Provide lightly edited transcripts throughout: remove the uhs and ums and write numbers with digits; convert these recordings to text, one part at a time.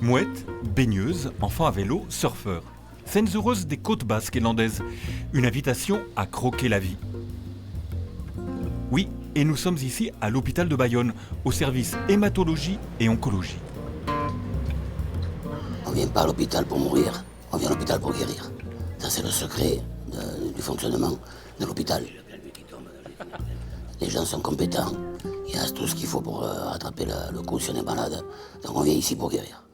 Mouettes, baigneuses, enfants à vélo, surfeurs. Scènes heureuses des côtes basques et landaises. Une invitation à croquer la vie. Oui, et nous sommes ici à l'hôpital de Bayonne, au service hématologie et oncologie. On ne vient pas à l'hôpital pour mourir, on vient à l'hôpital pour guérir. Ça, c'est le secret du fonctionnement de l'hôpital. Les gens sont compétents, il y a tout ce qu'il faut pour rattraper le coup si on est malade. Donc on vient ici pour guérir.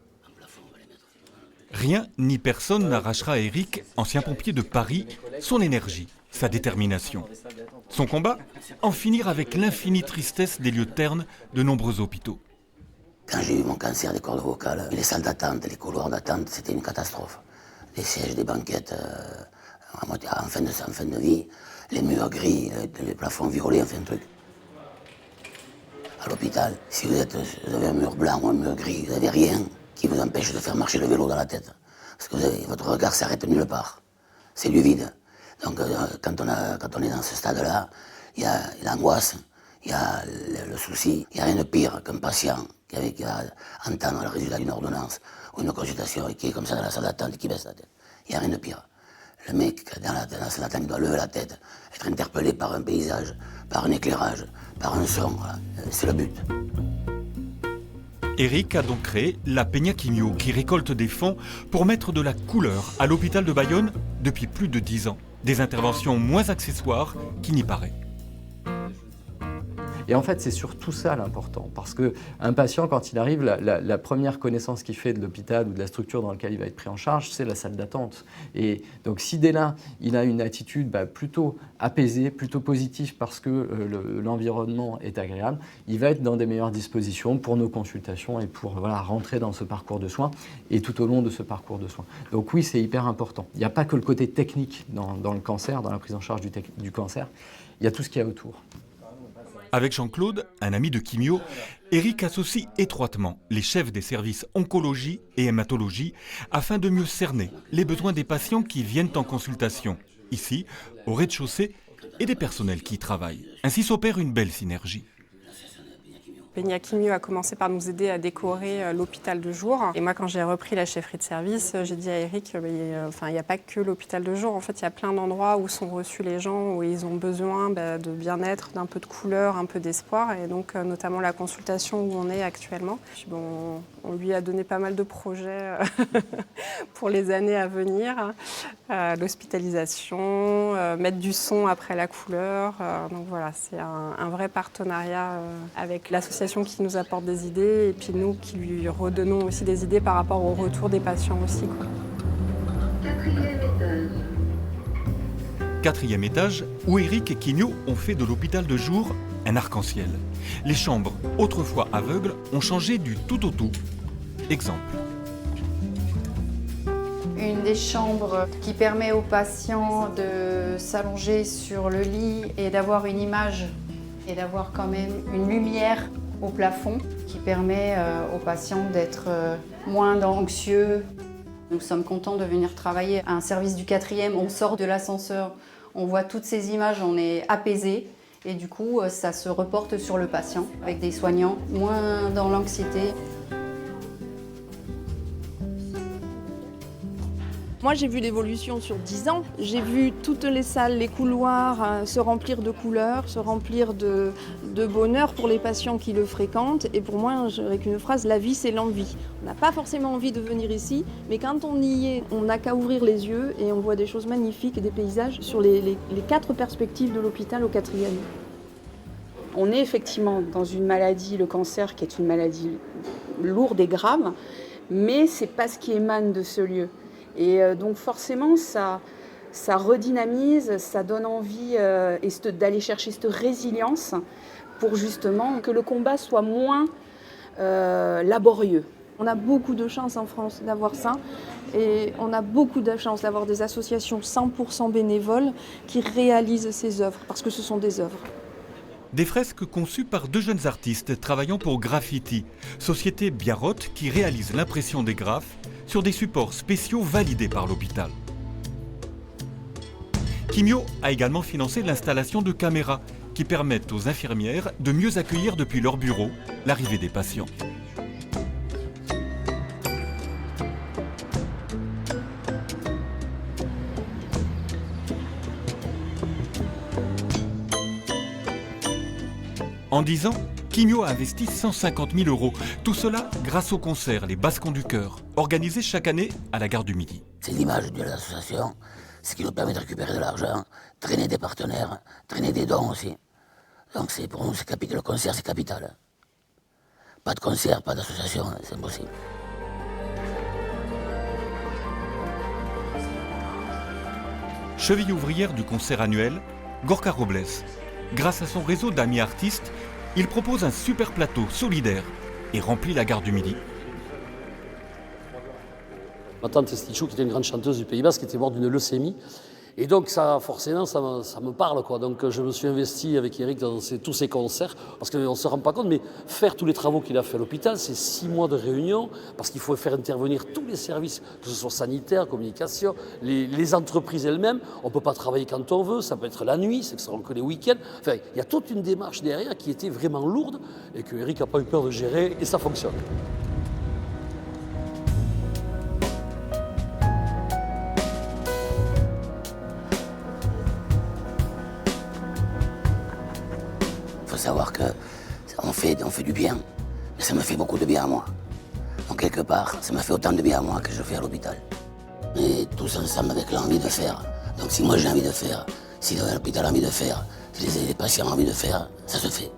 Rien ni personne n'arrachera à Eric, ancien pompier de Paris, son énergie, sa détermination. Son combat, en finir avec l'infinie tristesse des lieux ternes de nombreux hôpitaux. Quand j'ai eu mon cancer des cordes vocales, les salles d'attente, les couloirs d'attente, c'était une catastrophe. Les sièges des banquettes en fin de vie, les murs gris, les plafonds violets, enfin un truc. À l'hôpital, si vous avez un mur blanc ou un mur gris, vous n'avez rien qui vous empêche de faire marcher le vélo dans la tête. Parce que votre regard s'arrête nulle part. C'est du vide. Donc quand on est dans ce stade-là, il y a l'angoisse, il y a le souci. Il n'y a rien de pire qu'un patient qui va entendre le résultat d'une ordonnance ou une consultation et qui est comme ça dans la salle d'attente et qui baisse la tête. Il n'y a rien de pire. Le mec dans la salle d'attente, il doit lever la tête, être interpellé par un paysage, par un éclairage, par un son. Voilà. C'est le but. Eric a donc créé la Peña Quimio, qui récolte des fonds pour mettre de la couleur à l'hôpital de Bayonne depuis plus de 10 ans. Des interventions moins accessoires qu'il n'y paraît. Et en fait, c'est surtout ça l'important, parce qu'un patient, quand il arrive, la première connaissance qu'il fait de l'hôpital ou de la structure dans laquelle il va être pris en charge, c'est la salle d'attente. Et donc, si dès là, il a une attitude plutôt apaisée, plutôt positive, parce que l'environnement est agréable, il va être dans des meilleures dispositions pour nos consultations et pour rentrer dans ce parcours de soins et tout au long de ce parcours de soins. Donc oui, c'est hyper important. Il n'y a pas que le côté technique dans le cancer, dans la prise en charge du cancer, il y a tout ce qu'il y a autour. Avec Jean-Claude, un ami de Quimio, Eric associe étroitement les chefs des services oncologie et hématologie afin de mieux cerner les besoins des patients qui viennent en consultation, ici, au rez-de-chaussée, et des personnels qui y travaillent. Ainsi s'opère une belle synergie. Peña Quimio a commencé par nous aider à décorer l'hôpital de jour. Et moi, quand j'ai repris la chefferie de service, j'ai dit à Eric, il n'y a pas que l'hôpital de jour. En fait, il y a plein d'endroits où sont reçus les gens, où ils ont besoin de bien-être, d'un peu de couleur, un peu d'espoir. Et donc, notamment la consultation où on est actuellement. Puis, on lui a donné pas mal de projets pour les années à venir. L'hospitalisation, mettre du son après la couleur. Donc voilà, c'est un vrai partenariat avec l'association qui nous apporte des idées et puis nous qui lui redonnons aussi des idées par rapport au retour des patients aussi. Quatrième étage, où Eric et Quimio ont fait de l'hôpital de jour un arc-en-ciel. Les chambres, autrefois aveugles, ont changé du tout au tout. Exemple. Une des chambres qui permet aux patients de s'allonger sur le lit et d'avoir une image et d'avoir quand même une lumière au plafond qui permet aux patients d'être moins anxieux. Nous sommes contents de venir travailler à un service du 4e. On sort de l'ascenseur, on voit toutes ces images, on est apaisé et du coup ça se reporte sur le patient avec des soignants moins dans l'anxiété. Moi, j'ai vu l'évolution sur 10 ans. J'ai vu toutes les salles, les couloirs se remplir de couleurs, se remplir de bonheur pour les patients qui le fréquentent. Et pour moi, j'aurais qu'une phrase, la vie, c'est l'envie. On n'a pas forcément envie de venir ici, mais quand on y est, on n'a qu'à ouvrir les yeux et on voit des choses magnifiques et des paysages sur les 4 perspectives de l'hôpital au 4e. On est effectivement dans une maladie, le cancer, qui est une maladie lourde et grave, mais ce n'est pas ce qui émane de ce lieu. Et donc forcément, ça redynamise, ça donne envie d'aller chercher cette résilience pour justement que le combat soit moins laborieux. On a beaucoup de chance en France d'avoir ça et on a beaucoup de chance d'avoir des associations 100% bénévoles qui réalisent ces œuvres, parce que ce sont des œuvres. Des fresques conçues par 2 jeunes artistes travaillant pour Graffiti, société Biarrotte qui réalise l'impression des graphes sur des supports spéciaux validés par l'hôpital. Quimio a également financé l'installation de caméras qui permettent aux infirmières de mieux accueillir depuis leur bureau l'arrivée des patients. En 10 ans, Quimio a investi 150 000 €. Tout cela grâce au concert Les Bascons du Cœur, organisé chaque année à la gare du Midi. C'est l'image de l'association, ce qui nous permet de récupérer de l'argent, traîner des partenaires, traîner des dons aussi. Donc pour nous, c'est capital. Le concert, c'est capital. Pas de concert, pas d'association, c'est impossible. Cheville ouvrière du concert annuel, Gorka Robles. Grâce à son réseau d'amis artistes, il propose un super plateau solidaire et remplit la gare du Midi. Ma tante Stichou, qui était une grande chanteuse du Pays Basque, qui était morte d'une leucémie. Et donc, ça, forcément, ça me parle, quoi. Donc, je me suis investi avec Eric dans tous ces concerts, parce qu'on ne se rend pas compte, mais faire tous les travaux qu'il a fait à l'hôpital, c'est 6 mois de réunion, parce qu'il faut faire intervenir tous les services, que ce soit sanitaire, communication, les entreprises elles-mêmes. On ne peut pas travailler quand on veut, ça peut être la nuit, c'est que les week-ends. Enfin, il y a toute une démarche derrière qui était vraiment lourde, et que Eric n'a pas eu peur de gérer, et ça fonctionne. Il faut savoir qu'on fait du bien, mais ça me fait beaucoup de bien à moi. Donc quelque part, ça m'a fait autant de bien à moi que je fais à l'hôpital. Et tous ensemble avec l'envie de faire. Donc si moi j'ai envie de faire, si l'hôpital a envie de faire, si les patients ont envie de faire, ça se fait.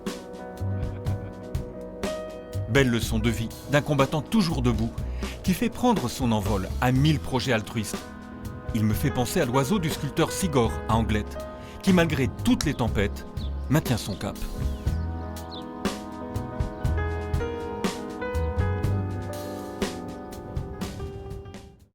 Belle leçon de vie d'un combattant toujours debout qui fait prendre son envol à 1000 projets altruistes. Il me fait penser à l'oiseau du sculpteur Sigor à Anglette, qui malgré toutes les tempêtes, maintient son cap.